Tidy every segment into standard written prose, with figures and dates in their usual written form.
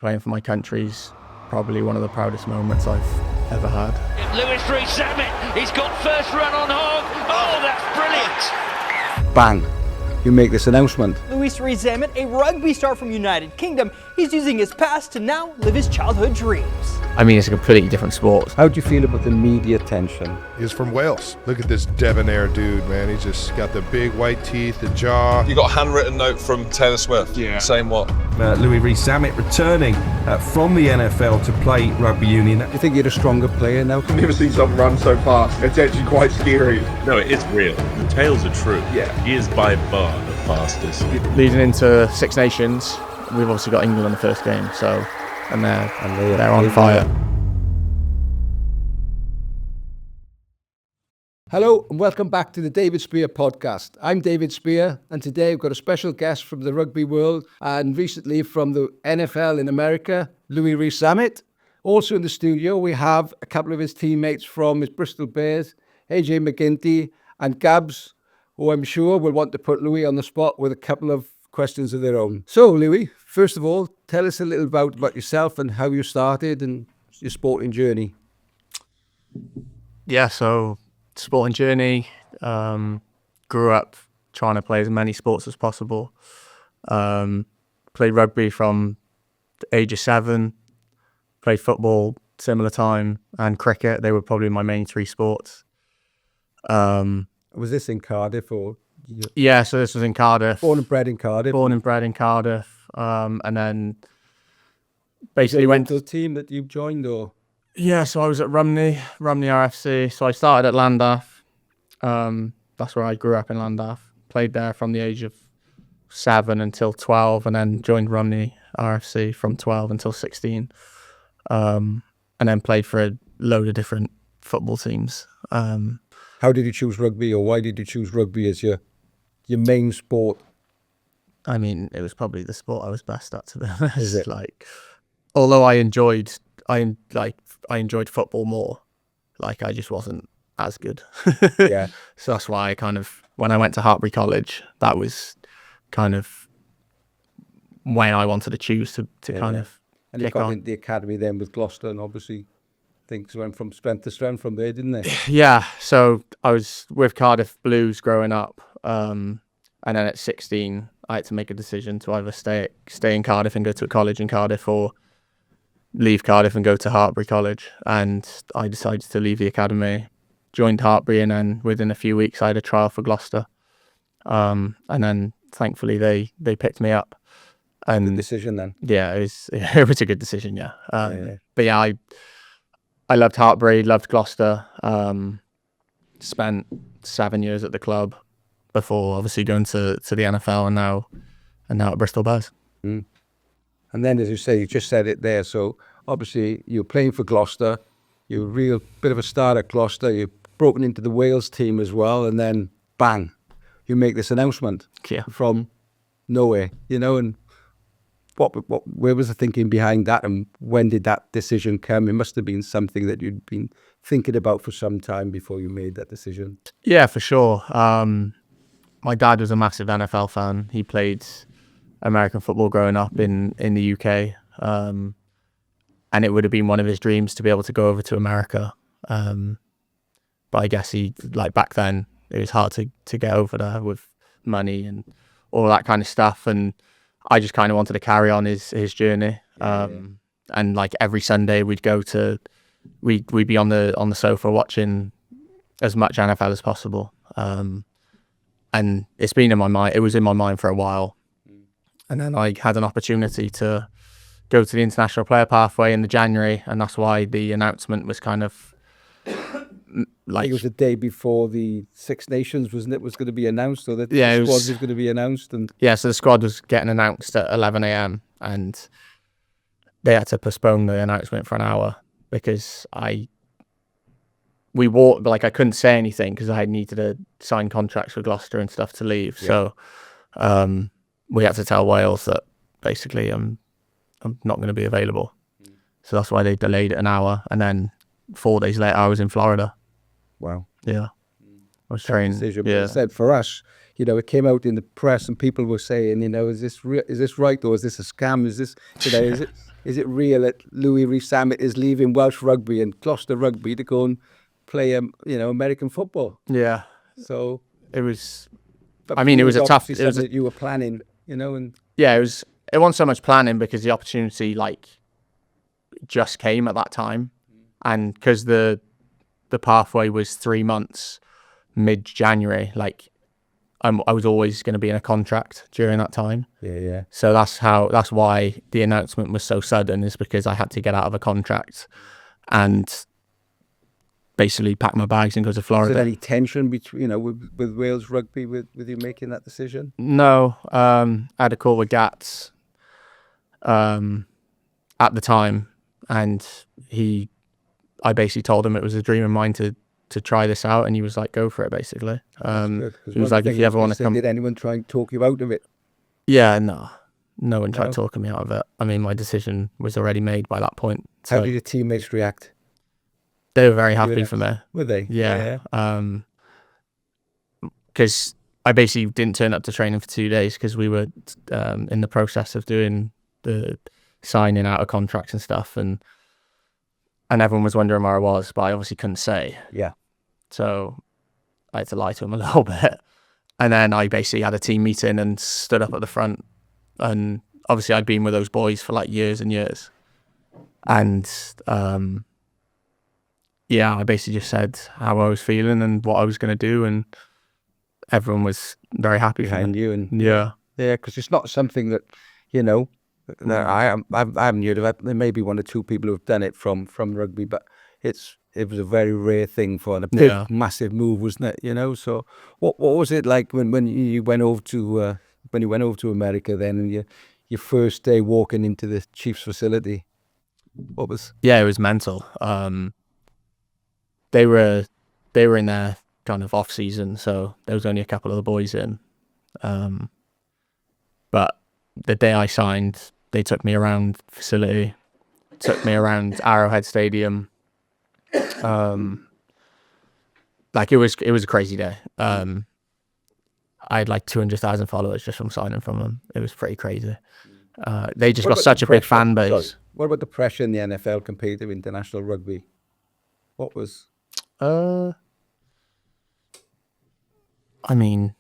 Playing for my country's probably one of the proudest moments I've ever had. Louis Rees-Zammit, he's got first run on hog. Oh, that's brilliant. Bang, you make this announcement. Louis Rees-Zammit, a rugby star from United Kingdom, he's using his past to now live his childhood dreams. I mean, it's a completely different sport. How do you feel about the media attention? He's from Wales. Look at this debonair dude, man. He's just got the big white teeth, the jaw. You got a handwritten note from Taylor Swift. Yeah. Saying what? Louis Rees-Zammit returning from the NFL to play rugby union. Do you think you're a stronger player now? I've never seen someone run so fast. It's actually quite scary. No, it is real. The tales are true. Yeah. He is by far the fastest. Leading into Six Nations, we've obviously got England on the first game, so and they're on fire. Hello and welcome back to the David Spear podcast. I'm David Spear, and today we've got a special guest from the rugby world and recently from the NFL in America, Louis Rees-Zammit. Also in the studio we have a couple of his teammates from his Bristol Bears, AJ McGinty and Gabs, who I'm sure will want to put Louis on the spot with a couple of questions of their own. So Louis, first of all, tell us a little about yourself and how you started and your sporting journey. Yeah, so sporting journey, grew up trying to play as many sports as possible. Played rugby from the age of 7, played football similar time, and cricket. They were probably my main 3 sports. Was this in Cardiff or? Yeah, so this was in Cardiff. Born and bred in Cardiff. Born and bred in Cardiff, and then basically went to the team that you joined, or? Yeah, so I was at Rumney RFC. So I started at Llandaff. That's where I grew up, in Llandaff. Played there from the age of 7 until 12, and then joined Rumney RFC from 12 until 16. And then played for a load of different football teams. How did you choose rugby, or why did you choose rugby as your main sport? I mean, it was probably the sport I was best at, to be honest. Is it? Like, although I enjoyed football more, like I just wasn't as good. Yeah. So that's why when I went to Hartbury College, that was kind of when I wanted to choose to kind of And you kick got on. into the academy then with Gloucester, and obviously things went from strength to strength from there, didn't they? Yeah, so I was with Cardiff Blues growing up, and then at 16 I had to make a decision to either stay in Cardiff and go to a college in Cardiff, or leave Cardiff and go to Hartbury College. And I decided to leave the academy, joined Hartbury, and then within a few weeks I had a trial for Gloucester, and then thankfully they picked me up. And The decision then. yeah, it was a good decision. Yeah. Yeah. But yeah, I loved Hartbury, loved Gloucester. Spent 7 years at the club before obviously going to the NFL, and now at Bristol Bears. Mm. And then, as you say, you just said it there. So obviously you're playing for Gloucester. You're a real bit of a star at Gloucester. You've broken into the Wales team as well, and then bang, you make this announcement Yeah. from nowhere. And where was the thinking behind that, and when did that decision come? It must have been something that you'd been thinking about for some time before you made that decision. Yeah, for sure. My dad was a massive NFL fan. He played American football growing up in the UK, and it would have been one of his dreams to be able to go over to America. But I guess back then it was hard to get over there with money and all that kind of stuff. And I just kind of wanted to carry on his journey. And like every Sunday we'd be on the sofa watching as much NFL as possible. And it's been in my mind. It was in my mind for a while. And then I had an opportunity to go to the International Player Pathway in the January, and that's why the announcement was kind of I think it was the day before the Six Nations, wasn't it? Was going to be announced, or that Yeah, the it squad was- was going to be announced, and yeah. So the squad was getting announced at 11 a.m. and they had to postpone the announcement for an hour because I couldn't say anything because I needed to sign contracts with Gloucester and stuff to leave. Yeah. So we had to tell Wales that basically I'm not going to be available. So that's why they delayed it an hour, and then 4 days later I was in Florida. wow, Yeah, I was training. decision. But Yeah, as I said, for us, you know, it came out in the press and people were saying, you know, is this right, or is this a scam? Is this, you know, is it real that Louis Rees-Zammit is leaving Welsh Rugby and Gloucester Rugby to go and play, you know, American football? Yeah, So it was. but I mean, it was a tough. obviously It was something that you were planning, you know, and yeah, it was. It wasn't so much planning because the opportunity like just came at that time, and because the pathway was 3 months, mid-January, like I was always going to be in a contract during that time. yeah. So that's why the announcement was so sudden, is because I had to get out of a contract and basically pack my bags and go to Is Florida. there any tension between, you know, with Wales Rugby with you making that decision? No, I had a call with Gats at the time, and I basically told him it was a dream of mine to try this out, and he was like, go for it, basically. He was like, if you ever want to come. Did anyone try and talk you out of it? Yeah, no one tried talking me out of it. I mean, my decision was already made by that point. How So did your teammates react? they were very happy for me. Were they? Yeah. Because I basically didn't turn up to training for 2 days because we were in the process of doing the signing out of contracts and stuff, and everyone was wondering where I was, but I obviously couldn't say. Yeah. So I had to lie to them a little bit. And then I basically had a team meeting and stood up at the front. And obviously I'd been with those boys for like years and years. And yeah, I basically just said how I was feeling and what I was going to do. And everyone was very happy Behind you. And yeah. yeah, because it's not something that, you know, that I haven't heard of it. There may be one or two people who've done it from rugby, but it was a very rare thing for, and a big, massive move, wasn't it? You know, so what was it like when you went over to America then, and your first day walking into the Chiefs facility? What was? Yeah, it was mental. They were in their kind of off season, so there was only a couple of the boys in. But the day I signed, they took me around the facility, took me around Arrowhead Stadium. Like it was a crazy day. I had like 200,000 followers just from signing from them. It was pretty crazy. They just got such a big fan base. Sorry. What about the pressure in the NFL compared to international rugby? What was? I mean,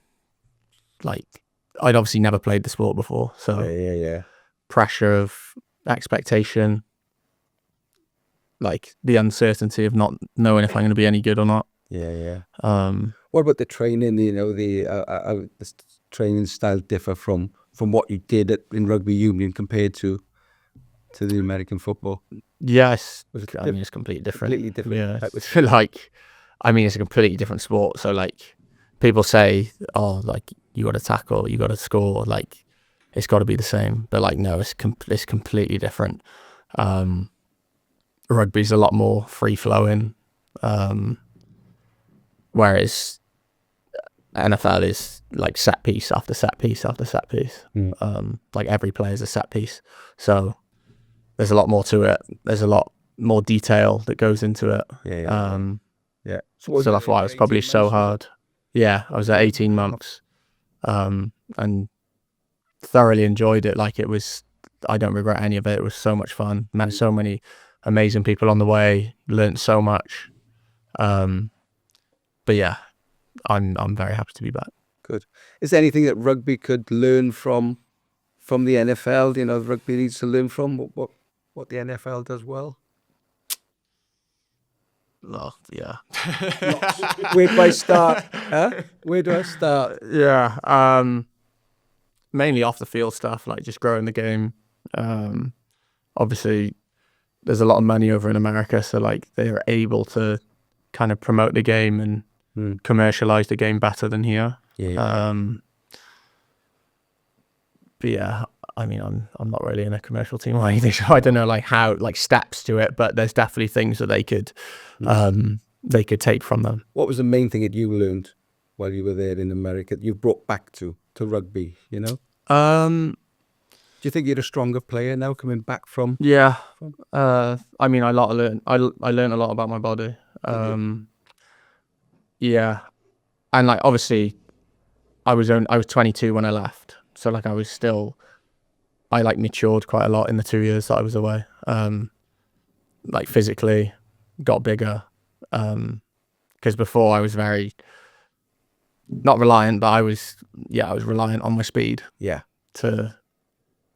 like, I'd obviously never played the sport before, so Yeah. pressure of expectation, like the uncertainty of not knowing if I'm going to be any good or not. Yeah. What about the training? You know, the training style differ from what you did in rugby union compared to the American football? Yes, I mean it's completely different. Completely different. Yeah, it's like, I mean it's a completely different sport. So like, people say, oh, like you got to tackle, you got to score, like it's got to be the same. But like, no, it's completely different. Rugby's a lot more free flowing, whereas NFL is like set piece after set piece after set piece. Like every play is a set piece, so there's a lot more to it. There's a lot more detail that goes into it. Yeah. So that's why it was probably so hard. Yeah, I was at 18 months, and thoroughly enjoyed it. Like it was, I don't regret any of it. It was so much fun. Met so many amazing people on the way. Learned so much. But yeah, I'm very happy to be back. Good. Is there anything that rugby could learn from the NFL? You know, rugby needs to learn from what the NFL does well. Oh, yeah. Where do I start? Huh? Where do I start? Yeah. Mainly off the field stuff, like just growing the game. Obviously, there's a lot of money over in America, so like they are able to kind of promote the game and commercialize the game better than here. Yeah. But yeah, I mean, I'm not really in a commercial team or anything, so I don't know like how like steps to it, but there's definitely things that they could take from them. What was the main thing that you learned while you were there in America that you brought back to rugby? You know. Do you think you're a stronger player now coming back from? Yeah. I mean, I learned a lot about my body. Yeah, and like obviously, I was 22 when I left, so like I like matured quite a lot in the 2 years that I was away. Like physically, got bigger. Because before I was very not reliant, but I was reliant on my speed. Yeah. To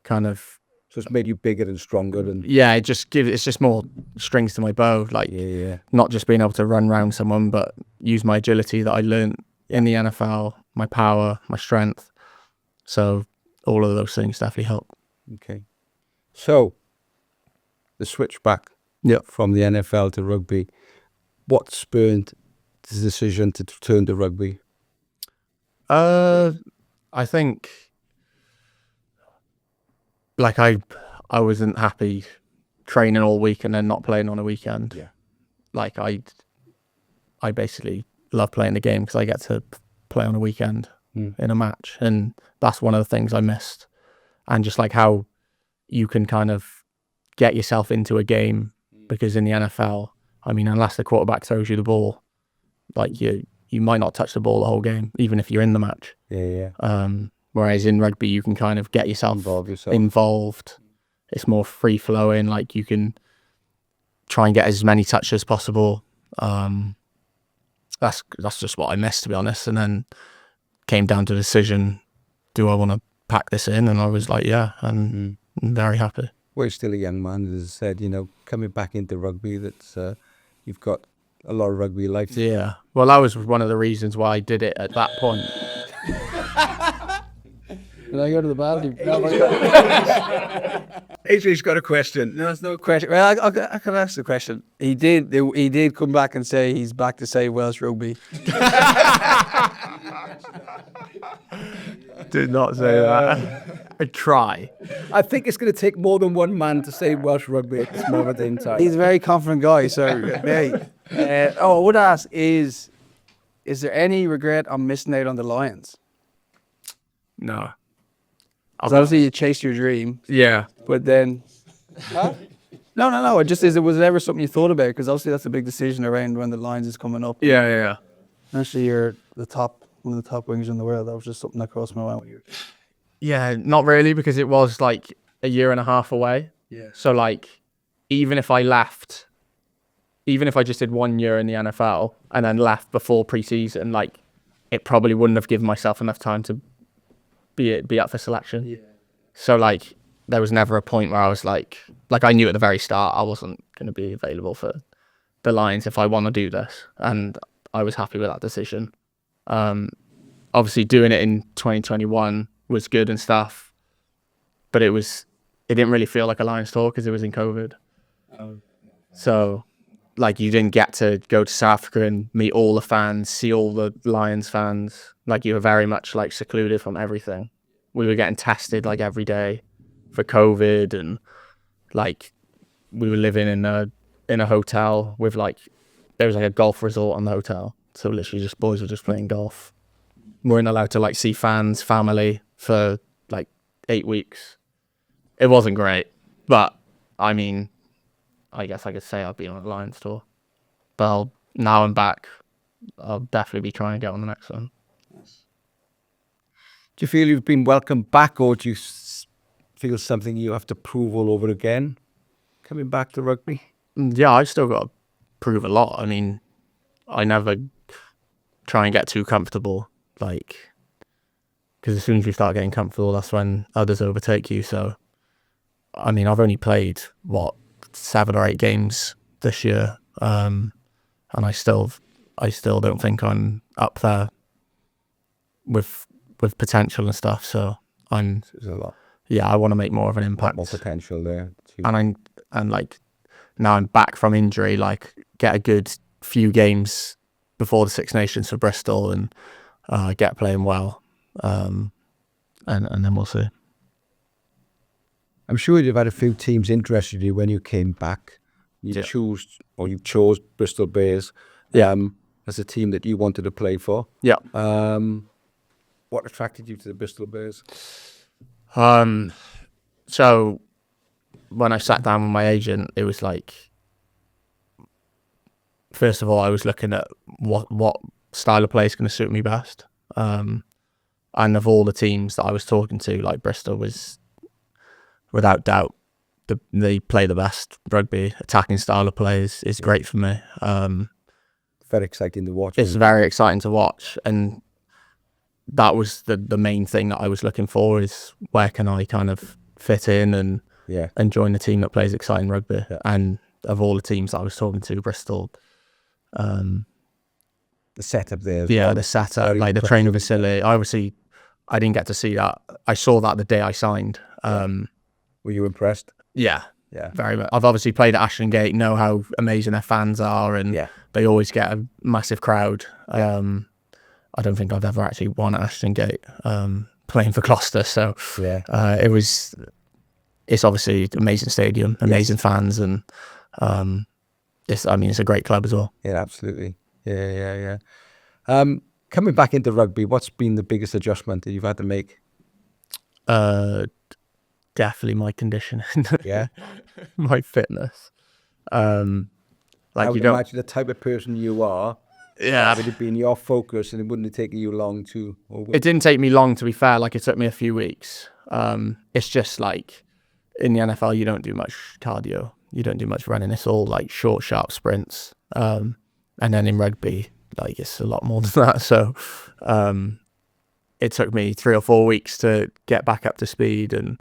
kind of. So it's made you bigger and stronger, and Yeah, it's just more strings to my bow. Like not just being able to run around someone, but use my agility that I learned in the NFL, my power, my strength. So all of those things definitely help. Okay. So the switch back from the NFL to rugby, what spurred the decision to turn to rugby? I think like I wasn't happy training all week and then not playing on a weekend. Yeah. Like I basically love playing the game because I get to play on a weekend in a match, and that's one of the things I missed. And just like how you can kind of get yourself into a game, because in the NFL, I mean, unless the quarterback throws you the ball, like you might not touch the ball the whole game, even if you're in the match. Yeah. Whereas in rugby, you can kind of get yourself involved. It's more free flowing. Like you can try and get as many touches as possible. That's just what I missed, to be honest. And then came down to the decision: do I want to pack this in? And I was like, yeah, and I'm very happy. Well, you're still a young man, as I said. You know, coming back into rugby, that's you've got a lot of rugby life. Yeah. Well, that was one of the reasons why I did it at that point. Did I go to the bathroom? Adrian's got a question. No, it's no question. Well, I can ask the question. He did come back and say he's back to say Welsh Rugby. Did not say that. I try. I think it's going to take more than one man to say Welsh Rugby at this moment in time. He's a very confident guy, so hey. I would ask, is there any regret on missing out on the Lions? No. Because obviously you chased your dream. Yeah. But then... Huh? No. It just is. Was it ever something you thought about? Because obviously that's a big decision around when the Lions is coming up. Yeah. Actually, you're one of the top wingers in the world. That was just something that crossed my mind. Yeah, not really, because it was like a year and a half away. Yeah. So like, even if I just did 1 year in the NFL and then left before preseason, like it probably wouldn't have given myself enough time to be up for selection. Yeah. So like, there was never a point where I was like I knew at the very start I wasn't going to be available for the Lions if I want to do this, and I was happy with that decision. Obviously doing it in 2021 was good and stuff, but it didn't really feel like a Lions tour because it was in COVID. So like you didn't get to go to South Africa and meet all the fans, see all the Lions fans. Like you were very much like secluded from everything. We were getting tested like every day for COVID, and like we were living in a hotel with like, there was like a golf resort on the hotel. So literally just boys were just playing golf. We weren't allowed to like see fans, family for like 8 weeks. It wasn't great, but I mean, I guess I could say I've been on a Lions tour. But now I'm back, I'll definitely be trying to get on the next one. Do you feel you've been welcomed back, or do you feel something you have to prove all over again coming back to rugby? Yeah, I've still got to prove a lot. I mean, I never try and get too comfortable, like, because as soon as you start getting comfortable, that's when others overtake you. So, I mean, I've only played, 7 or 8 games this year, and I still don't think I'm up there with potential and stuff. So There's a lot. Yeah, I want to make more of an impact. More potential there. And like now I'm back from injury, like get a good few games before the Six Nations for Bristol and get playing well, and then we'll see. I'm sure you've had a few teams interested you when you came back. You chose Bristol Bears as a team that you wanted to play for. Yeah. What attracted you to the Bristol Bears? So when I sat down with my agent, it was like, first of all, I was looking at what style of play is going to suit me best. And of all the teams that I was talking to, like Bristol was, without doubt, they play the best rugby. Attacking style of play is great for me. Very exciting to watch. It's very exciting to watch, and that was the main thing that I was looking for, is where can I kind of fit in and join a team that plays exciting rugby. And of all the teams that I was talking to, Bristol, the setup there. The setup, like the training facility. I didn't get to see that. I saw that the day I signed. Were you impressed? Yeah, very much. I've obviously played at Ashton Gate, know how amazing their fans are, and they always get a massive crowd. I don't think I've ever actually won at Ashton Gate playing for Gloucester, so it's obviously an amazing stadium, amazing fans, and it's a great club as well. Yeah, absolutely. Yeah. Coming back into rugby, what's been the biggest adjustment that you've had to make? Definitely my conditioning. Yeah. My fitness. I would imagine the type of person you are. Yeah. Would it been your focus, and it wouldn't have taken you long to... It didn't take me long, to be fair. Like, it took me a few weeks. It's just like, in the NFL, you don't do much cardio. You don't do much running. It's all like short, sharp sprints. And then in rugby, like, it's a lot more than that. So it took me 3 or 4 weeks to get back up to speed, and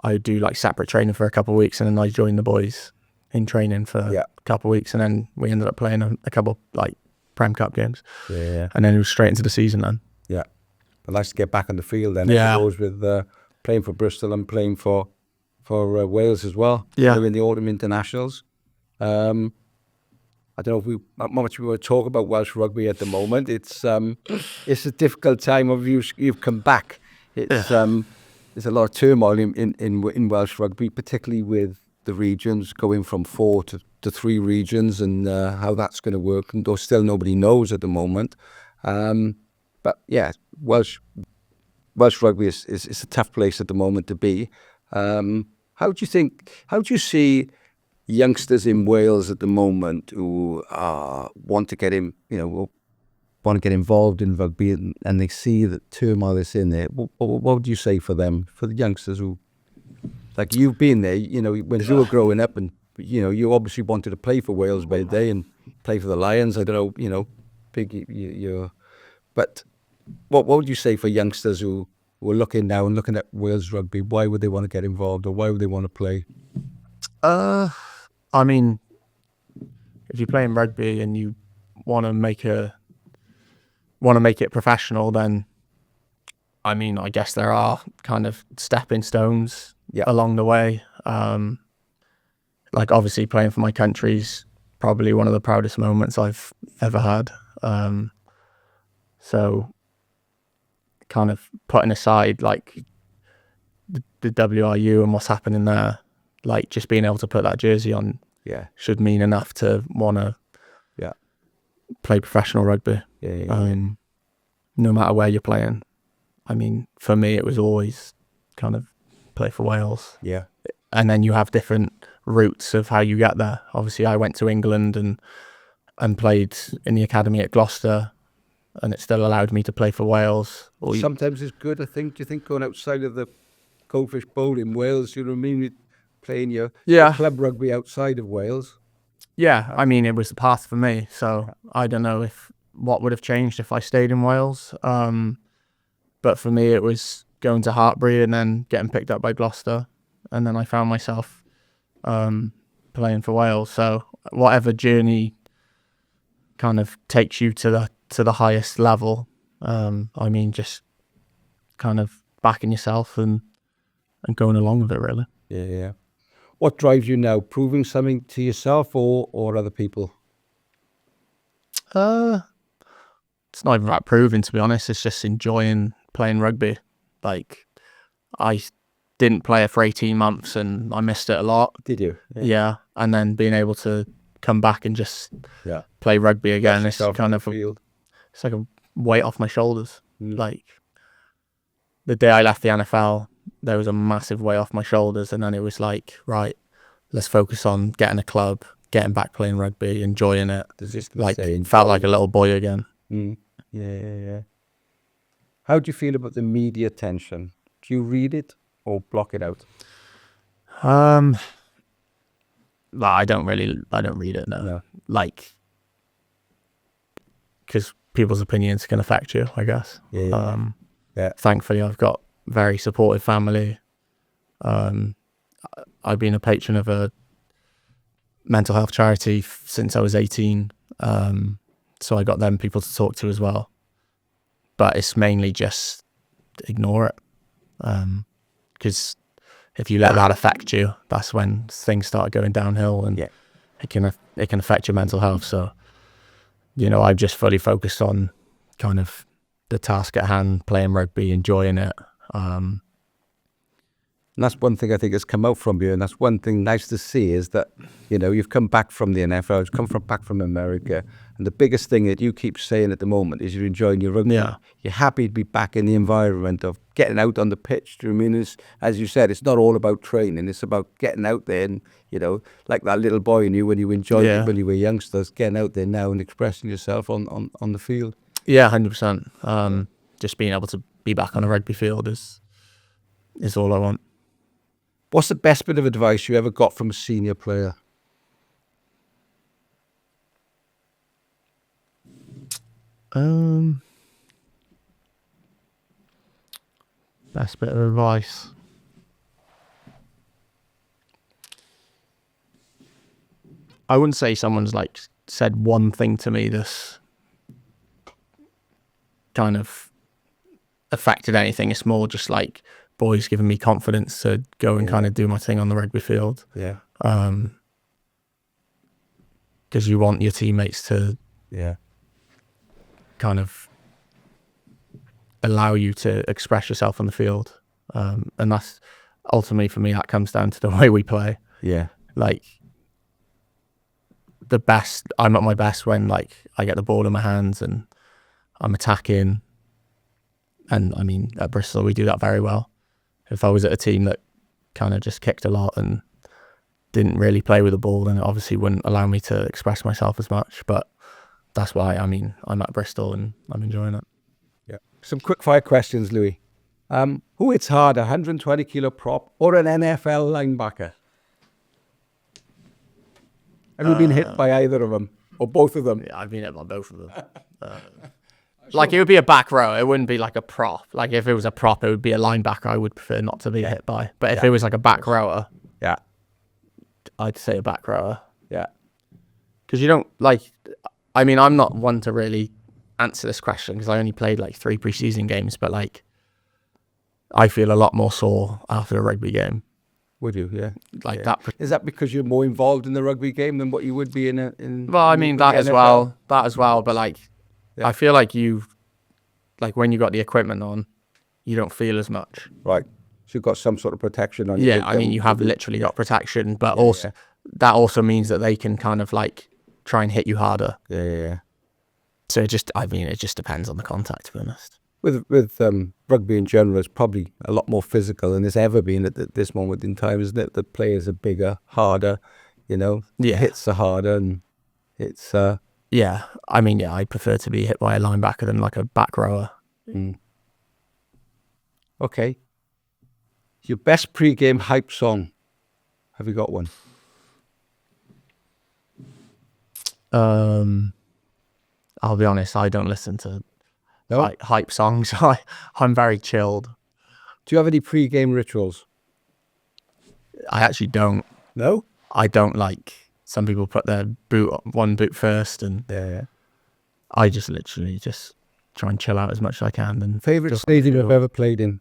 I do like separate training for a couple of weeks, and then I joined the boys in training for a couple of weeks, and then we ended up playing a couple like Prem Cup games. And then it was straight into the season then. Yeah. But nice to get back on the field then. Yeah. I suppose, with playing for Bristol and playing for Wales as well. Yeah. In the autumn internationals. I don't know how much we want to talk about Welsh rugby at the moment. It's a difficult time. Of you've come back. It's there's a lot of turmoil in Welsh rugby, particularly with the regions going from 4 to 3 regions, and how that's going to work. And though still nobody knows at the moment. But yeah, Welsh rugby is a tough place at the moment to be. How do you see youngsters in Wales at the moment who want to get involved in rugby, and they see the turmoil that's in there? What would you say for them, for the youngsters who, like, you've been there, when you were growing up, and you obviously wanted to play for Wales by the day and play for the Lions. I don't know, but what would you say for youngsters who are looking now and looking at Wales rugby? Why would they want to get involved, or why would they want to play? I mean, if you're playing rugby and you want to make it professional, then I mean, I guess there are kind of stepping stones along the way. Like, obviously playing for my country's probably one of the proudest moments I've ever had. So kind of putting aside like the WRU and what's happening there, like just being able to put that jersey on should mean enough to want to play professional rugby. I mean, no matter where you're playing. I mean, for me, it was always kind of play for Wales. Yeah. And then you have different routes of how you get there. Obviously, I went to England and played in the academy at Gloucester, and it still allowed me to play for Wales. Sometimes it's good, I think. Do you think going outside of the Goldfish Bowl in Wales, you know what I mean, playing your club rugby outside of Wales? Yeah, I mean, it was the path for me. So I don't know what would have changed if I stayed in Wales. But for me, it was going to Hartbury and then getting picked up by Gloucester. And then I found myself playing for Wales. So whatever journey kind of takes you to the highest level, I mean, just kind of backing yourself and going along with it, really. Yeah. What drives you now? Proving something to yourself or other people? It's not even about proving, to be honest. It's just enjoying playing rugby. Like, I didn't play it for 18 months and I missed it a lot. Did you? Yeah. And then being able to come back and just play rugby again, it's kind of it's like a weight off my shoulders. Like, the day I left the NFL, there was a massive weight off my shoulders, and then it was like, right, let's focus on getting a club, getting back playing rugby, enjoying it. Like, felt like a little boy again. Yeah. How do you feel about the media attention? Do you read it or block it out? Well, I don't read it, no. Like, because people's opinions can affect you, I guess. Yeah. Thankfully, I've got very supportive family. I've been a patron of a mental health charity since I was 18. So I got them people to talk to as well. But it's mainly just ignore it. Because if you let that affect you, that's when things start going downhill, and it can affect your mental health. So, you know, I've just fully focused on kind of the task at hand, playing rugby, enjoying it. And that's one thing I think has come out from you, and that's one thing nice to see is that, you know, you've come back from the NFL, you've come back from America, and the biggest thing that you keep saying at the moment is you're enjoying your rugby. Yeah. You're happy to be back in the environment of getting out on the pitch. Do you know what I mean? As you said, it's not all about training, it's about getting out there and, you know, like that little boy in you when you enjoyed it when you were youngsters, getting out there now and expressing yourself on the field. Yeah, 100%. Just being able to be back on a rugby field is all I want. What's the best bit of advice you ever got from a senior player? Best bit of advice. I wouldn't say someone's like said one thing to me that's kind of affected anything. It's more just like boys giving me confidence to go and kind of do my thing on the rugby field. Yeah. Because you want your teammates to kind of allow you to express yourself on the field. And that's ultimately, for me, that comes down to the way we play. Yeah. Like, I'm at my best when like I get the ball in my hands and I'm attacking. And I mean, at Bristol, we do that very well. If I was at a team that kind of just kicked a lot and didn't really play with the ball, then it obviously wouldn't allow me to express myself as much. But that's why, I mean, I'm at Bristol and I'm enjoying it. Yeah. Some quick fire questions, Louis. Who hits harder, 120 kilo prop or an NFL linebacker? Have you been hit by either of them or both of them? Yeah, I've been hit by both of them. Like, it would be a back row. It wouldn't be like a prop. Like, if it was a prop, it would be a linebacker I would prefer not to be hit by. But if it was like a back rower, I'd say a back rower. Yeah. Because you don't, like, I mean, I'm not one to really answer this question because I only played like 3 preseason games, but like, I feel a lot more sore after a rugby game. Would you? Yeah. Like that. Is that because you're more involved in the rugby game than what you would be in well, I mean, that as well. That as well. But like, I feel like when you got the equipment on, you don't feel as much. Right. So you've got some sort of protection on you. Yeah, I mean, you have literally got protection, but also that also means that they can kind of like try and hit you harder. Yeah. So it just depends on the contact, to be honest. With rugby in general, it's probably a lot more physical than it's ever been at this moment in time, isn't it? The players are bigger, harder, you know. Yeah. Hits are harder, and it's... Yeah, I mean, I prefer to be hit by a linebacker than like a back rower. Okay. Your best pre-game hype song? Have you got one? I'll be honest, I don't listen to No? hype songs. I'm very chilled. Do you have any pre-game rituals? I actually don't. No? I don't like... Some people put their one boot first, and I just literally just try and chill out as much as I can. And Favorite stadium you've ever played in?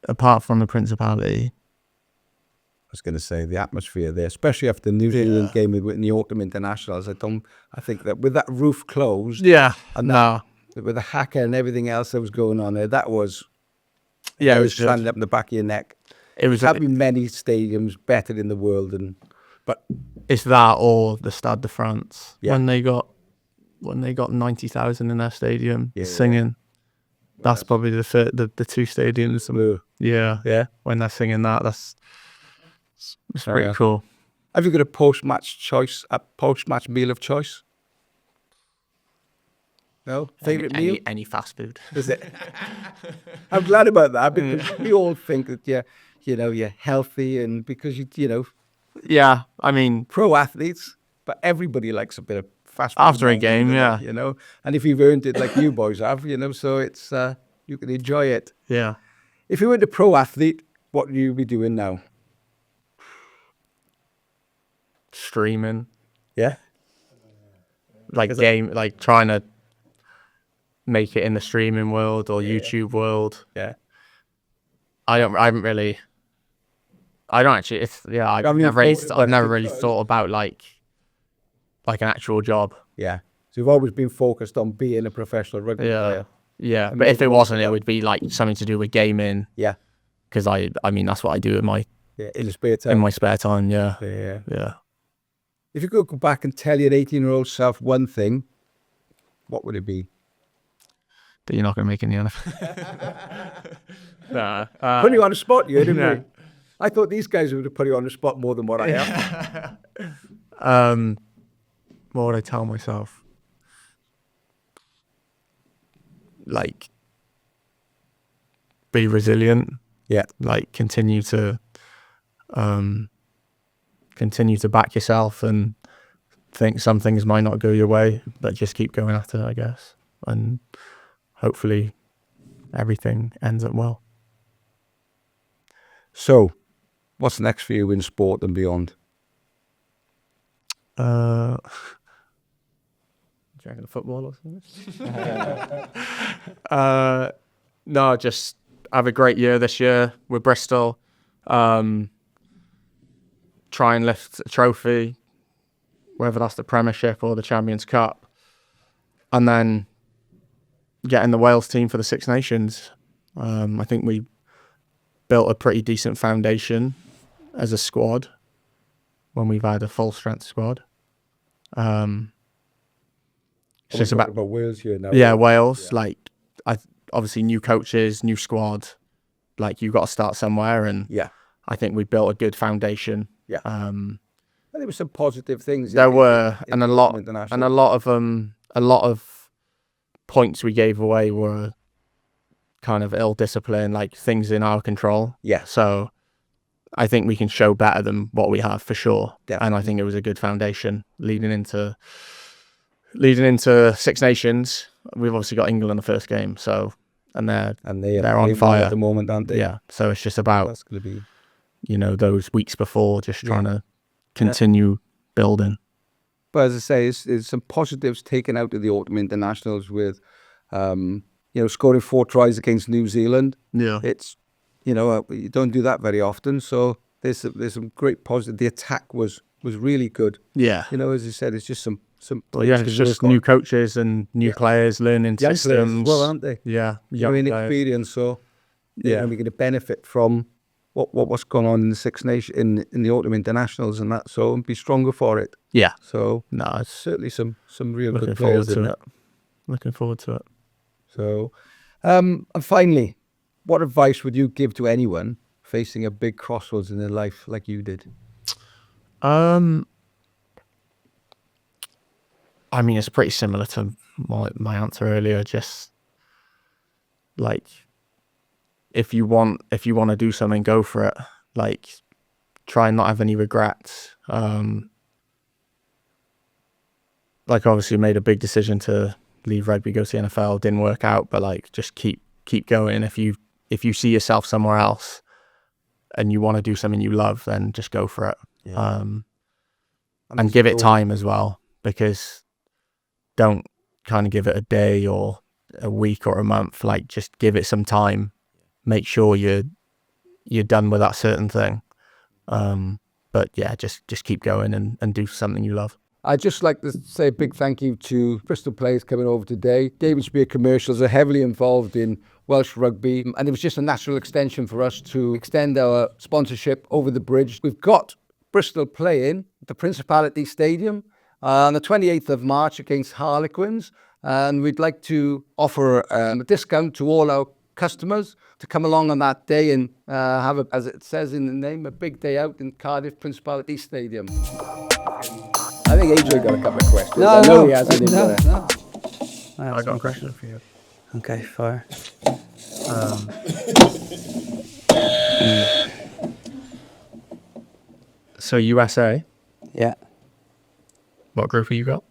Apart from the Principality. I was going to say the atmosphere there, especially after the New Zealand game in the Autumn Internationals. I think that with that roof closed, and with the haka and everything else that was going on there, that was. Yeah, it was standing up in the back of your neck. It was probably many stadiums better in the world, but it's that or the Stade de France when they got 90,000 in their stadium singing. That's probably the 2 stadiums. Yeah. When they're singing that, it's pretty cool. Have you got a post-match meal of choice? No? Favourite meal? Any fast food. Is it? I'm glad about that because we all think that you're healthy and because you know, Yeah, I mean, pro athletes, but everybody likes a bit of fast food after a now, game, yeah. you know. And if you've earned it like you boys have, you know, so it's you can enjoy it. Yeah. If you weren't a pro athlete, what would you be doing now? Streaming, Yeah. like trying to make it in the streaming world or YouTube world. Yeah. I don't actually. I've never really thought about like an actual job. Yeah. So you've always been focused on being a professional rugby player. Yeah. But if it wasn't, it would be like something to do with gaming. Yeah. Because I mean that's what I do in my spare time. Yeah. Yeah. If you could go back and tell your 18-year-old self one thing, what would it be? That you're not going to make any NFL. Nah. Put you on the spot, didn't we? I thought these guys would have put you on the spot more than what I am. What would I tell myself? Like, be resilient. Yeah. Like, continue to back yourself and think some things might not go your way, but just keep going after it, I guess. And hopefully everything ends up well. So, what's next for you in sport and beyond? Do you reckon football or something? No, just have a great year this year with Bristol. Try and lift a trophy, whether that's the Premiership or the Champions Cup. And then get in the Wales team for the Six Nations. I think we built a pretty decent foundation as a squad when we've had a full strength squad. It's just about Wales here now. Yeah, Wales. Yeah. Like, obviously new coaches, new squad. Like, you got to start somewhere, and I think we built a good foundation. Yeah. There were some positive things. There were, and a lot of points we gave away were kind of ill discipline, like things in our control. Yeah. So I think we can show better than what we have for sure. Definitely. And I think it was a good foundation leading into Six Nations. We've obviously got England in the first game, so they're on fire at the moment, aren't they? Yeah. So it's just about that's going to be, those weeks before, just trying to continue building. But as I say, it's some positives taken out of the autumn internationals with, scoring 4 tries against New Zealand. Yeah. It's, you don't do that very often. So there's some great positive. The attack was really good. Yeah. As you said, it's just some. It's just new coaches and new players learning young systems. Players, well, aren't they? Yeah. Experience. So we're going to benefit from what's going on in the Six Nations in the autumn internationals and that. So be stronger for it. Yeah. So it's certainly some real looking good players forward in to it. Looking forward to it. So, and finally, what advice would you give to anyone facing a big crossroads in their life like you did? I mean, it's pretty similar to my answer earlier. Just like, if you want to do something, go for it. Like, try and not have any regrets. Like, obviously made a big decision to leave rugby, go to the NFL. Didn't work out, but like, just keep going. If you see yourself somewhere else and you want to do something you love, then just go for it. Yeah. And give it time as well, because don't kind of give it a day or a week or a month. Like, just give it some time. Make sure you're done with that certain thing. But yeah, just keep going and do something you love. I'd just like to say a big thank you to Bristol players coming over today. David Spear Commercials are heavily involved in Welsh Rugby, and it was just a natural extension for us to extend our sponsorship over the bridge. We've got Bristol playing at the Principality Stadium on the 28th of March against Harlequins, and we'd like to offer a discount to all our customers to come along on that day and have, as it says in the name, a big day out in Cardiff Principality Stadium. I think Adrian got a couple of questions. I know he has it in there. No. I got a question for you. Okay, fire. So USA, Yeah. what group have you got?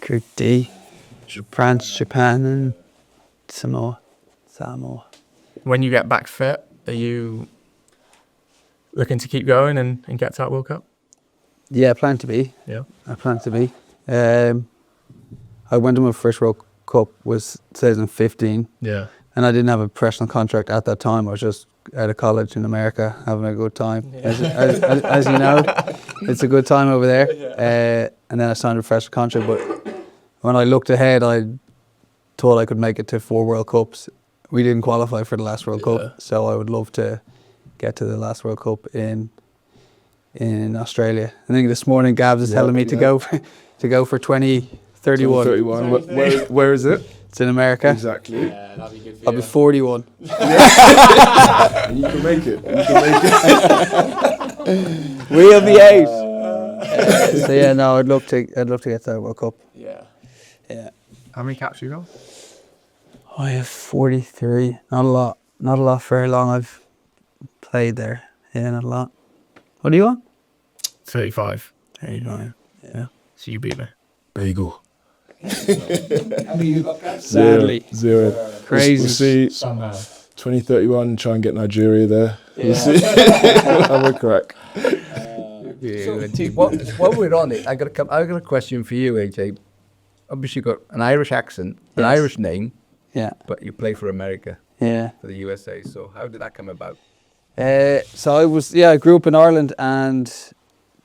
Group D. France, Japan, and Samoa. When you get back fit, are you looking to keep going and get to that World Cup? Yeah, I plan to be. Yeah. I plan to be. I went to my first World Cup was 2015, Yeah. and I didn't have a professional contract at that time. I was just out of college in America having a good time. As you know, it's a good time over there. And then I signed a professional contract. But when I looked ahead, I thought I could make it to 4 World Cups. We didn't qualify for the last World Cup, so I would love to get to the last World Cup in Australia. I think this morning Gabs is telling me to go for 2031. 31. Where is it? It's in America. Exactly. That'd be good for I'll be 41. And you can make it. We'll be out. So yeah, no, I'd love to get to that World Cup. Yeah. Yeah. How many caps you got? I have 43. Not a lot for how long I've played there. Yeah, not a lot. What do you want? 35. 39. Yeah. So you beat me. Bagel. Sadly. Zero. Crazy. We'll see. Somehow. 2031, try and get Nigeria there. We'll see. Have a crack. While we're on it, I got a question for you, AJ. Obviously, you've got an Irish accent, an Yes. Irish name, Yeah. but you play for America, Yeah. for the USA. So how did that come about? So I grew up in Ireland and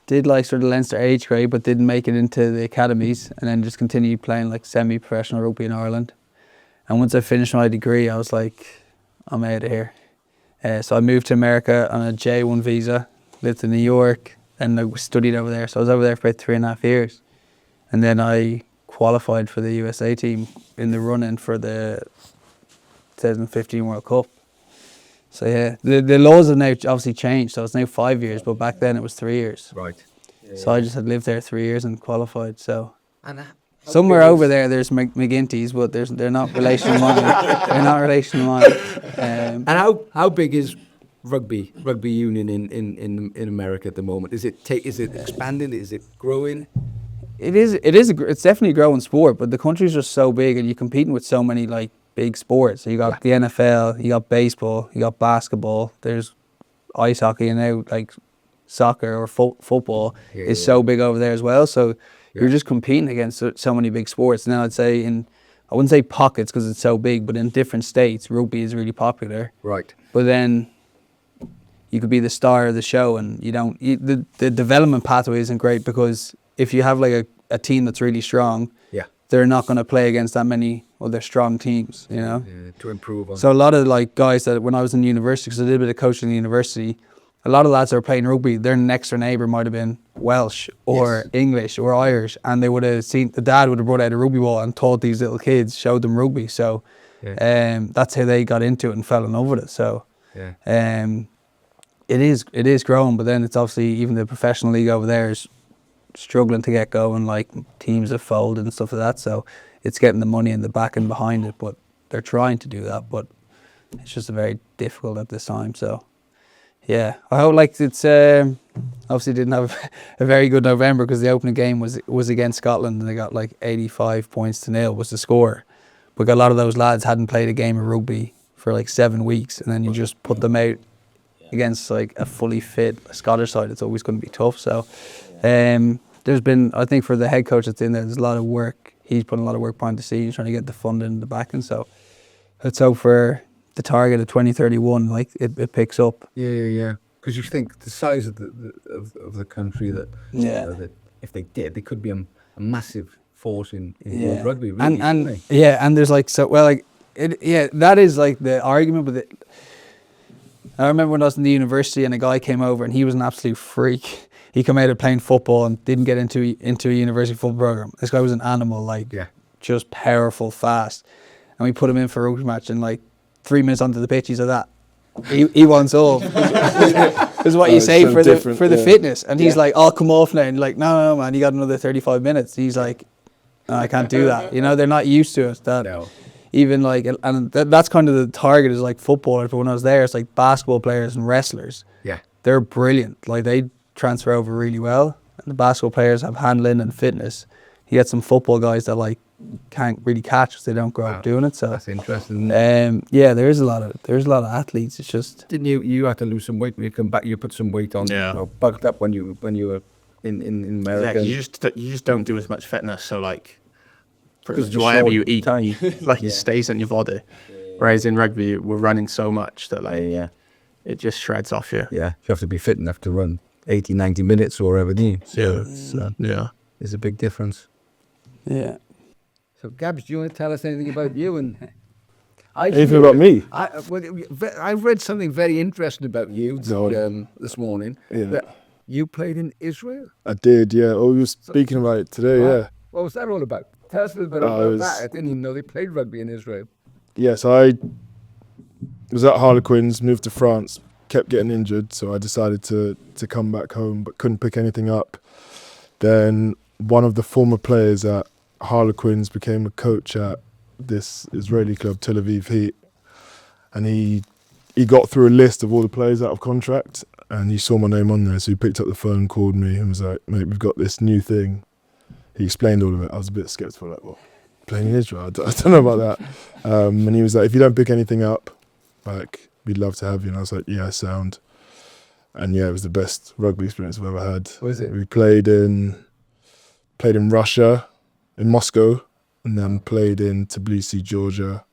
did like sort of Leinster age grade, but didn't make it into the academies, and then just continued playing like semi-professional rugby in Ireland. And once I finished my degree, I was like, I'm out of here. So I moved to America on a J1 visa, lived in New York, and I studied over there. So I was over there for about 3.5 years. And then I qualified for the USA team in the run-in for the 2015 World Cup. So yeah, the laws have now obviously changed. So it's now 5 years, but back then it was 3 years. Right. So I just had lived there 3 years and qualified. So And somewhere over there, there's McGinty's, but they're not relation of mine. They're not relation of mine. And how big is rugby union in America at the moment? Is it expanding? Is it growing? It's definitely a growing sport, but the country's just so big, and you're competing with so many like big sports. So you got the NFL, you got baseball, you got basketball. There's ice hockey, and now like soccer or football is so big over there as well. So you're just competing against so many big sports. Now I'd say I wouldn't say pockets because it's so big, but in different states, rugby is really popular. Right. But then you could be the star of the show, and the development pathway isn't great, because if you have like a team that's really strong, they're not going to play against that many other strong teams, you know? Yeah, to improve on. So a lot of like guys that when I was in university, because I did a bit of coaching in the university, a lot of lads that were playing rugby, their next door neighbour might have been Welsh or English or Irish, and they would have seen, the dad would have brought out a rugby ball and taught these little kids, showed them rugby. So that's how they got into it and fell in love with it. So it is growing, but then it's obviously even the professional league over there is struggling to get going, like teams have folded and stuff like that. So it's getting the money and the backing behind it, but they're trying to do that, but it's just very difficult at this time. So yeah, I hope like it's obviously didn't have a very good November, because the opening game was against Scotland and they got like 85 points to 0 was the score. But a lot of those lads hadn't played a game of rugby for like 7 weeks, and then you just put them out against like a fully fit Scottish side. It's always going to be tough. So there's been, I think for the head coach that's in there, there's a lot of work. He's putting a lot of work behind the scenes trying to get the funding and the backing. So let's hope for the target of 2031, like it picks up. Yeah. Because you think the size of the country that, that if they did, they could be a massive force in world rugby. Really, and there's like that is like the argument with it. I remember when I was in the university and a guy came over and he was an absolute freak. He came out of playing football and didn't get into a university football program. This guy was an animal, just powerful, fast. And we put him in for a rugby match, and like 3 minutes onto the pitch, he's like that. He wants off. Is what you say for the fitness. And he's like, I'll come off now. And like, no, man, you got another 35 minutes. He's like, no, I can't do that. You know, they're not used to it. Even like, and that's kind of the target is like footballers. But when I was there, it's like basketball players and wrestlers. Yeah. They're brilliant. Like they transfer over really well. And the basketball players have handling and fitness. You get some football guys that like can't really catch because they don't grow up doing it. So that's interesting. Yeah, there's a lot of athletes. It's just didn't you had to lose some weight when you come back? You put some weight on. Yeah. Or bulked up when you were in America. Yeah, you just don't do as much fitness. So like, Because whatever you eat, like it stays in your body. Whereas in rugby, we're running so much that like it just shreds off you. Yeah, you have to be fit enough to run 80, 90 minutes or whatever. There's a big difference. Yeah. So, Gabs, do you want to tell us anything about you? And Anything about me? I read something very interesting about you this morning. Yeah. That you played in Israel. I did, yeah. Oh, we were speaking about it today, yeah. What was that all about? Tell us a little bit about that. I didn't even know they played rugby in Israel. Yes, I was at Harlequins, moved to France, kept getting injured, so I decided to come back home, but couldn't pick anything up. Then one of the former players at Harlequins became a coach at this Israeli club, Tel Aviv Heat, and he got through a list of all the players out of contract, and he saw my name on there, so he picked up the phone, called me, and was like, "Mate, we've got this new thing." He explained all of it. I was a bit sceptical, like, "Well, playing in Israel? I don't know about that." And he was like, "If you don't pick anything up, like, we'd love to have you." And I was like, "Yeah, sound." And yeah, it was the best rugby experience I've ever had. Was it? We played in Russia, in Moscow, and then played in Tbilisi, Georgia.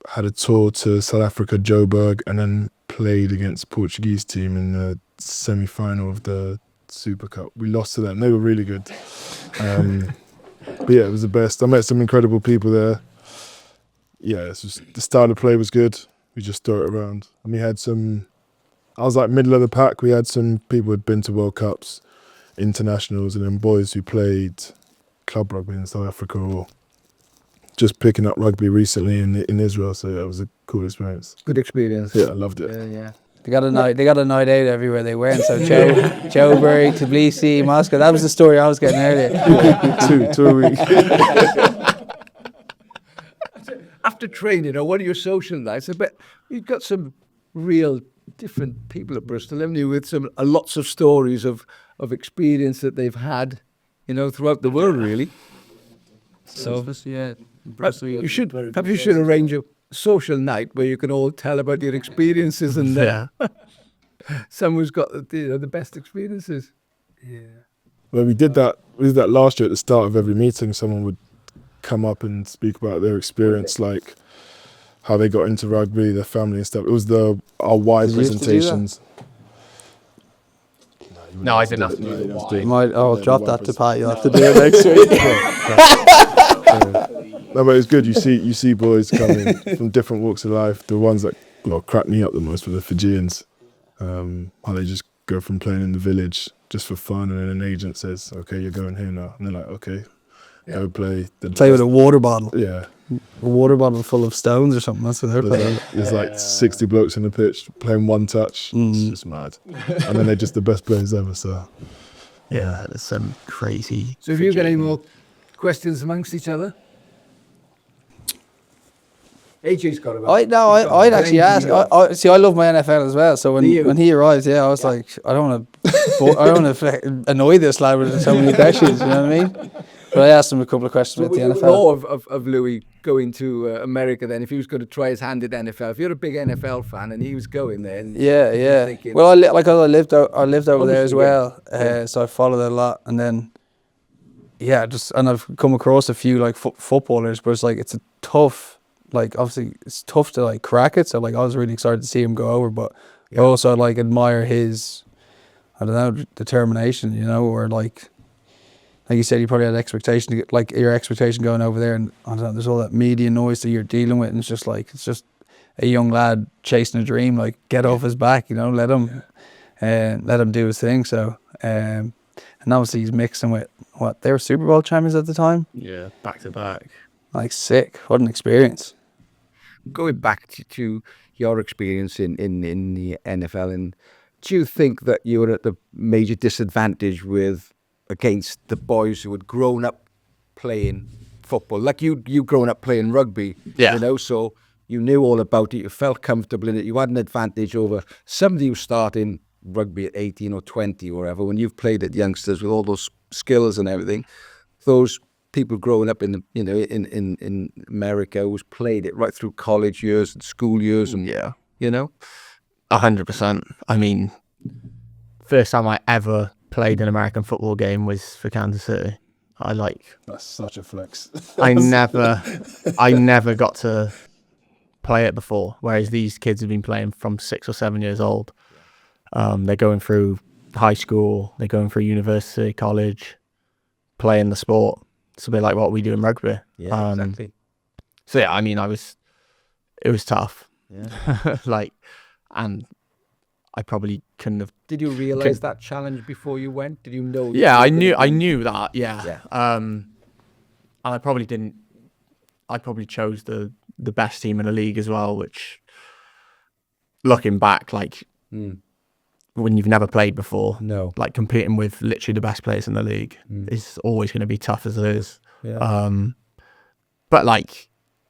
Had a tour to South Africa, Joburg, and then played against Portuguese team in the semi-final of the Super Cup. We lost to them. They were really good. But yeah, it was the best. I met some incredible people there. Yeah, it's just, the style of play was good. We just threw it around. And we had some, I was like middle of the pack. We had some people who had been to World Cups, internationals, and then boys who played club rugby in South Africa or just picking up rugby recently in Israel. So that was a cool experience. Good experience. Yeah, I loved it. Yeah. They got a night out everywhere they went. So Joburg, Tbilisi, Moscow. That was the story I was getting earlier. two a week. After training, or what are your social nights? I bet you've got some real different people at Bristol, haven't you? With some lots of stories of experience that they've had, throughout the world, really. So yeah, You should arrange a social night where you can all tell about your experiences and someone's got the best experiences. Yeah. Well, we did that last year at the start of every meeting. Someone would come up and speak about their experience, like how they got into rugby, their family and stuff. It was our why presentations. No, I didn't have to do that. I'll drop that to Pat. You'll have to do it next week. No, but it's good. You see boys coming from different walks of life. The ones that crack me up the most were the Fijians. How they just go from playing in the village just for fun, and then an agent says, "Okay, you're going here now," and they're like, "Okay, go play." Play with a water bottle. Yeah. A water bottle full of stones or something. That's what they're playing. There's like 60 blokes on the pitch playing one touch. It's just mad. And then they're just the best players ever. So yeah, there's some crazy. So have you got any more questions amongst each other? AJ's got about. I'd actually ask. I love my NFL as well. So when he arrives, I was like, I don't want to annoy this lad with so many questions. You know what I mean? But I asked him a couple of questions about the NFL. Know of Louis going to America then, if he was going to try his hand at NFL. If you're a big NFL fan and he was going there. Yeah. Thinking, well, I lived over there as well, so I followed it a lot. And then, and I've come across a few like footballers, but it's a tough, obviously it's tough to crack it. So I was really excited to see him go over, but I also admire his, determination, or like you said, you probably had expectation to get your expectation going over there, and I don't know, there's all that media noise that you're dealing with, and it's just a young lad chasing a dream. Get off his back, let him do his thing. So, and obviously he's mixing with they were Super Bowl champions at the time. Yeah, back to back. Sick. What an experience. Going back to your experience in the NFL, and do you think that you were at the major disadvantage against the boys who had grown up playing football, like you grown up playing rugby? Yeah. You know, so you knew all about it. You felt comfortable in it. You had an advantage over somebody who's starting rugby at 18 or 20 or whatever. When you've played at youngsters with all those skills and everything, those people growing up in in America who's played it right through college years and school years, and Yeah. you know, 100%. I mean, first time I ever played an American football game was for Kansas City. That's such a flex. I never got to play it before, whereas these kids have been playing from 6 or 7 years old. They're going through high school, they're going through university, college, playing the sport. It's a bit like what we do in rugby. Yeah, exactly. So yeah, I mean, it was tough. Yeah. And I probably couldn't have. Did you realize that challenge before you went? Did you know? Yeah, I knew that. Yeah. Yeah. And I probably didn't. I probably chose the best team in the league as well, which, looking back, when you've never played before, No. like competing with literally the best players in the league is always going to be tough as it is. Yeah. But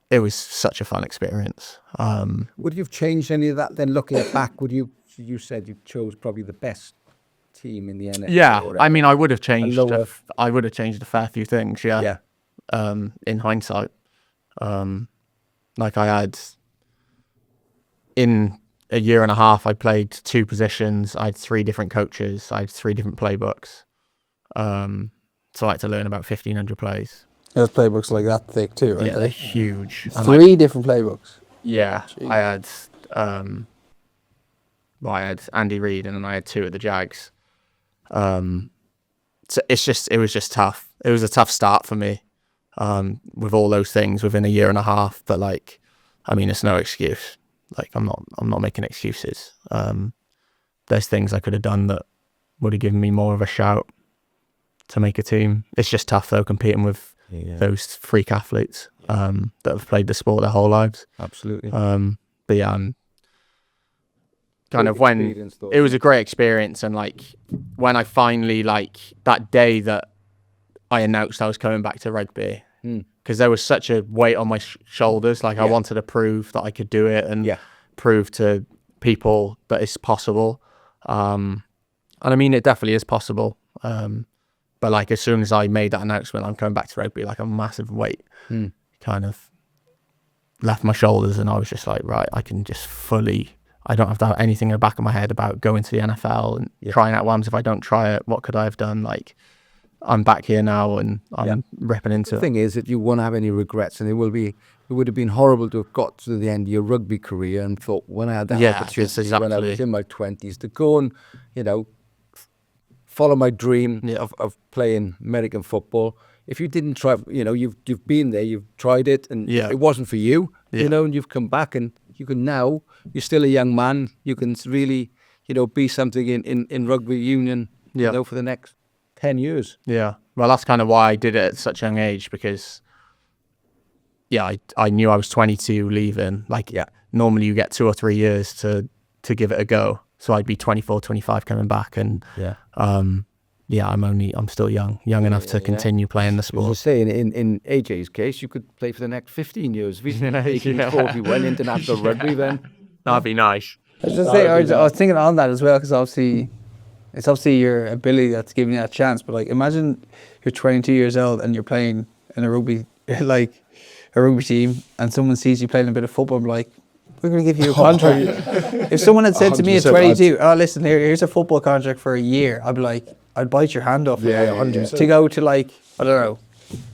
it was such a fun experience. Would you have changed any of that then? Looking back, would you? You said you chose probably the best team in the NFL. Yeah, or whatever. I mean, I would have changed. lower- I would have changed a fair few things. Yeah. Yeah. In hindsight, like I had in a year and a half, I played 2 positions. I had 3 different coaches. I had 3 different playbooks. So I had to learn about 1,500 plays. Those playbooks like that thick too, right? Yeah, they're huge. And 3 different playbooks. yeah, I had I had Andy Reid and then I had 2 at the Jags. So it was just tough. It was a tough start for me, with all those things within a year and a half. But I mean, it's no excuse. I'm not making excuses. There's things I could have done that would have given me more of a shout to make a team. It's just tough though, competing with those freak athletes that have played the sport their whole lives. Absolutely. But yeah, kind Great of when experience, though. it was a great experience, and when I finally that day that I announced I was coming back to rugby, because there was such a weight on my shoulders. I wanted to prove that I could do it and prove to people that it's possible. And I mean, it definitely is possible. But as soon as I made that announcement, I'm coming back to rugby, a massive weight kind of left my shoulders, and I was just right, I can just I don't have to have anything in the back of my head about going to the NFL and trying out WAMs. If I don't try it, what could I have done? I'm back here now and I'm ripping into it. The thing is that you won't have any regrets, and it would have been horrible to have got to the end of your rugby career and thought, when I had that opportunity when I was in my 20s to go and, follow my dream of playing American football. If you didn't try, you've been there, you've tried it, and it wasn't for you, and you've come back, and you can now, you're still a young man, you can really, be something in rugby union, for the next 10 years. Yeah. Well, that's kind of why I did it at such a young age, because I knew I was 22 leaving. Normally you get 2 or 3 years to give it a go. So I'd be 24, 25 coming back, and I'm still young enough to continue playing the sport. I was saying, in AJ's case, you could play for the next 15 years. If he's 41 international rugby, then that'd be nice. I was thinking on that as well, because obviously it's your ability that's giving you that chance. But imagine you're 22 years old and you're playing in a rugby a rugby team, and someone sees you playing a bit of football, we're going to give you a contract. If someone had said to me at 22, listen, here's a football contract for a year, I'd be I'd bite your hand off. Yeah, 100%. To go to I don't know,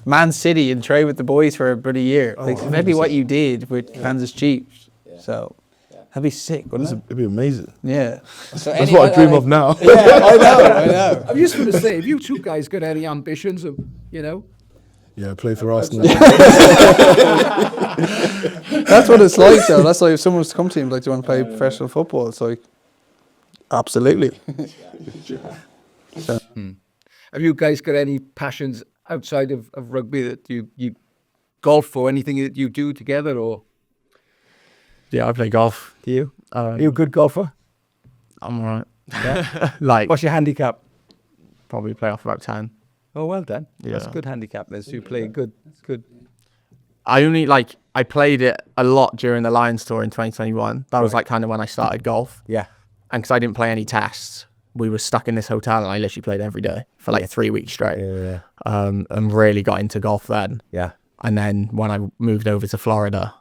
Man City and train with the boys for a bloody year. Maybe what you did with Kansas Chiefs. So that'd be sick, wouldn't it? It'd be amazing. Yeah. That's what I dream of now. Yeah, I know. I'm just going to say, if you 2 guys got any ambitions of, Yeah, play for Arsenal. That's what it's like, though. That's if someone was to come to you and do you want to play professional football? It's absolutely. So. Have you guys got any passions outside of rugby that you golf or anything that you do together, or? Yeah, I play golf. Do you? Are you a good golfer? I'm all right. Yeah. Like, What's your handicap? probably play off about 10. Oh, well done. That's Yeah. good handicap. Then so you play good. I played it a lot during the Lions tour in 2021. That was like kind of when I started golf. Yeah. And because I didn't play any tests, we were stuck in this hotel and I literally played every day for like 3 weeks straight. Yeah. And really got into golf then. Yeah. And then when I moved over to Florida,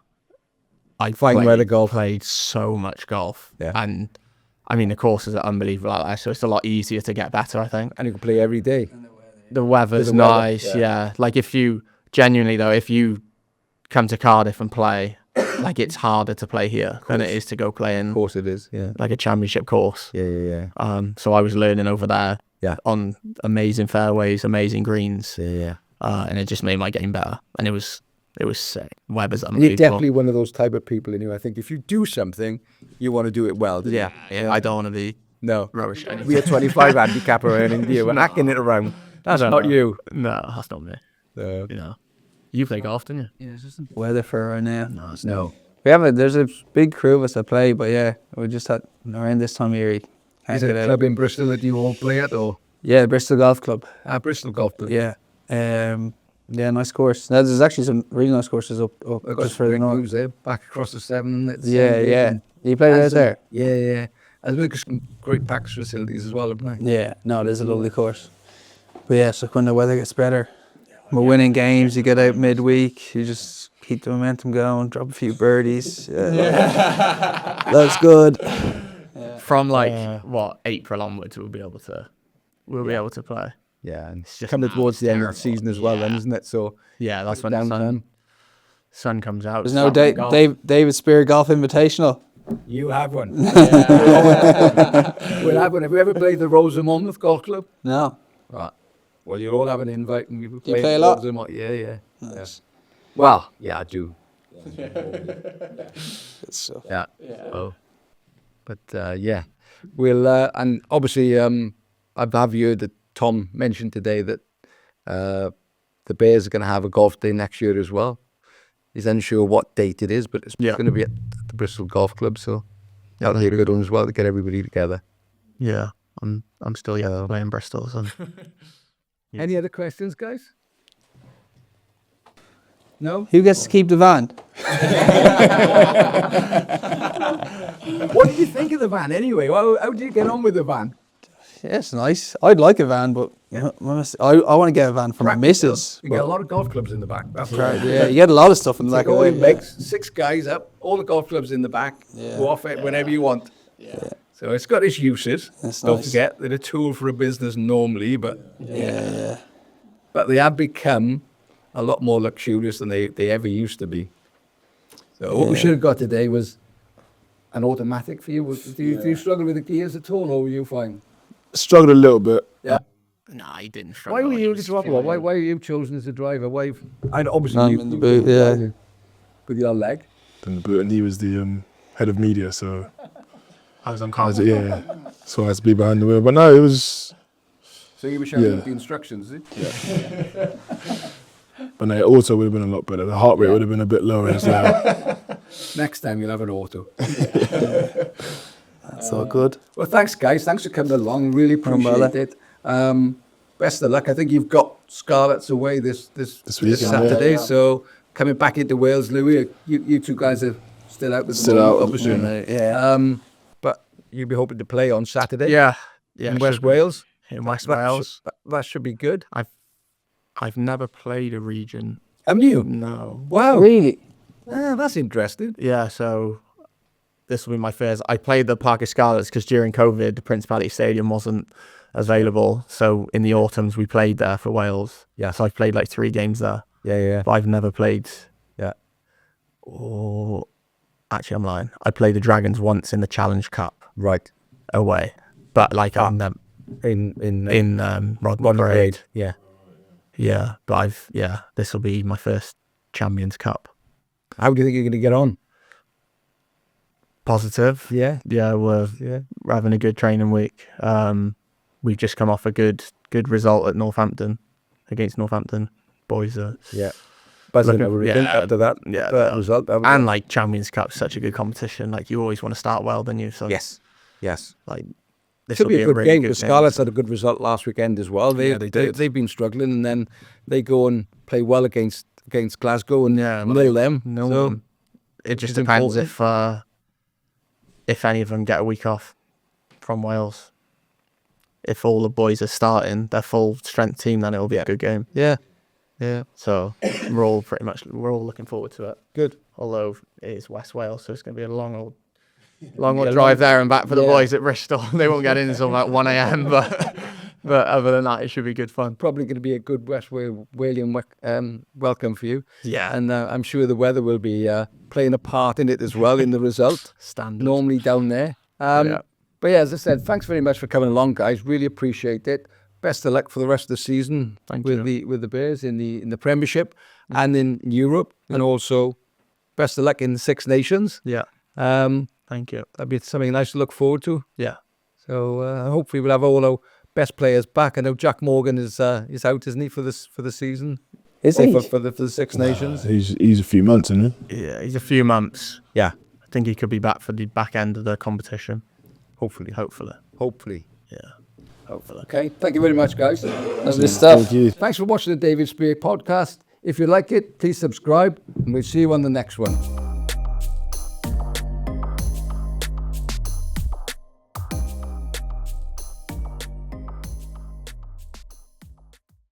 I Fine weather golf. played so much golf. Yeah. And I mean, the courses are unbelievable out there, so it's a lot easier to get better, I think. And you can play every day. The weather's The weather, nice, yeah. Like if you come to Cardiff and play, like it's harder to play here than it is to go play in Of course it is. Yeah. like a championship course. Yeah. So I was learning over there Yeah. on amazing fairways, amazing greens, Yeah. and it just made my game better. And it was sick. Weber's You're unbelievable. definitely one of those type of people in you. I think if you do something, you want to do it well. don't you? Yeah. I don't want to be No. rubbish. at We anything. are 25 handicap earning, do you? We're hacking it around. That's No, not no. you. No, that's not me. No. You know, you play golf, didn't you? Yeah, it's just weather for right now. No. There's a big crew of us that play, but yeah, we just had around this time of year. Can't Is get it a out. club in Bristol that you all play at, or Yeah, Bristol Golf Club. Bristol Golf Club? Yeah. Yeah, nice course. Now, there's actually some really nice courses up I've got just some further great north. moves there, back across the 7. It's Yeah. You played out there? Yeah. And we've got some great practice facilities as well, haven't we? Yeah, no, it is a lovely course. But yeah, so when the weather gets better, we're winning games, you get out midweek, you just keep the momentum going, drop a few birdies. Yeah. That's good. From April onwards, we'll be able to play. Yeah, and It's just coming towards the end of the terrible. season as well, then, isn't it? So Yeah, that's when the downtown. sun comes out. There's no Golf. David Spear Golf Invitational. You have one. We'll have one. Have you ever played the Rose of Monmouth Golf Club? No. Right. Well, you'll all have an invite. And you play a lot? Yeah. Nice. Well, yeah, I do. Good stuff. Yeah. Oh. But yeah, we'll and obviously I've heard that Tom mentioned today that the Bears are going to have a golf day next year as well. He's unsure what date it is, but it's going to be at the Bristol Golf Club, so that'll be a good one as well to get everybody together. Yeah, I'm still playing Bristol. So. Any other questions, guys? No? Who gets to keep the van? What did you think of the van anyway? How did you get on with the van? Yeah, it's nice. I'd like a van, but I want to get a van for my missus. You get a lot of golf clubs in the back. That's right. Yeah, you get a lot of stuff in the back Like of all it. it makes 6 guys up, all the golf clubs in the back. Yeah. Go off it whenever you want. Yeah. So it's got its uses. That's Don't nice. forget, they're a tool for a business normally, but Yeah. but they have become a lot more luxurious than they ever used to be. So what we should have got today was an automatic for you. Do you struggle with the gears at all, or were you fine? Struggled a little bit. Yeah. Nah, he didn't struggle. Why were you He the was driver? fine. Why were you chosen as a driver? Why? I'd obviously I'm in the boot, yeah. with your leg. Then the boot, and he was the head of media, so I was I uncomfortable. was, so I had to be behind the wheel. But no, it was. So you were shouting Yeah. the instructions, is it? But no, auto would have been a lot better. The heart rate would have been a bit lower as well. Next time you'll have an auto. That's all good. Well, thanks, guys. Thanks for coming along. Really Umbrella. appreciate it. Best of luck. I think you've got Scarlets away this weekend, Saturday. yeah. So coming back into Wales, Louis, you two guys are still out with Still the moment, out, obviously. Yeah. But you'll be hoping to play on Saturday. Yeah. In West Wales. In West That Wales. that should be good. I've never played a region. Haven't you? No. Wow. Really? That's interesting. Yeah, so this will be my first. I played the Park of Scarlets because during COVID, the Principality Stadium wasn't available. So in the autumns, we played there for Wales. Yeah. So I've played like 3 games there. Yeah. But I've never played. Yeah. Or actually, I'm lying. I played the Dragons once in the Challenge Cup Right. away, but like I've never In Rodman Parade. Yeah. Yeah, but this will be my first Champions Cup. How do you think you're going to get on? Positive. Yeah. Yeah, we're having a good training week. We've just come off a good result at Northampton, against Northampton. Boys are buzzing Looking- over it after that result. And like Champions Cup's such a good competition. Like you always want to start well, don't you? So yes. like this Should will be a good really game. good The Scarlets had a good result last weekend as well. They did. They've been struggling, and then they go and play well against Glasgow and nail them. No, So it just is depends important. if any of them get a week off from Wales. If all the boys are starting their full strength team, then it'll be a good game. Yeah. So we're all looking forward to it. Good. Although it is West Wales, so it's going to be a long old drive there and back for the boys at Bristol. They won't get in until like 1 a.m. But other than that, it should be good fun. Probably going to be a good West Walian welcome for you. Yeah. And I'm sure the weather will be playing a part in it as well in the result. Standard. Normally down there. But yeah, as I said, thanks very much for coming along, guys. Really appreciate it. Best of luck for the rest of the season with the Bears in the Premiership and in Europe, and also best of luck in the Six Nations. Yeah. Thank you. That'd be something nice to look forward to. Yeah. So hopefully we'll have all our best players back. I know Jack Morgan is out, isn't he, for the season? Is he? For the Six Nations? He's a few months, isn't he? Yeah, he's a few months. Yeah. I think he could be back for the back end of the competition. Hopefully. Yeah. Hopefully. Okay. Thank you very much, guys. Lovely stuff. Thank you. Thanks for watching the David Spear podcast. If you like it, please subscribe, and we'll see you on the next one.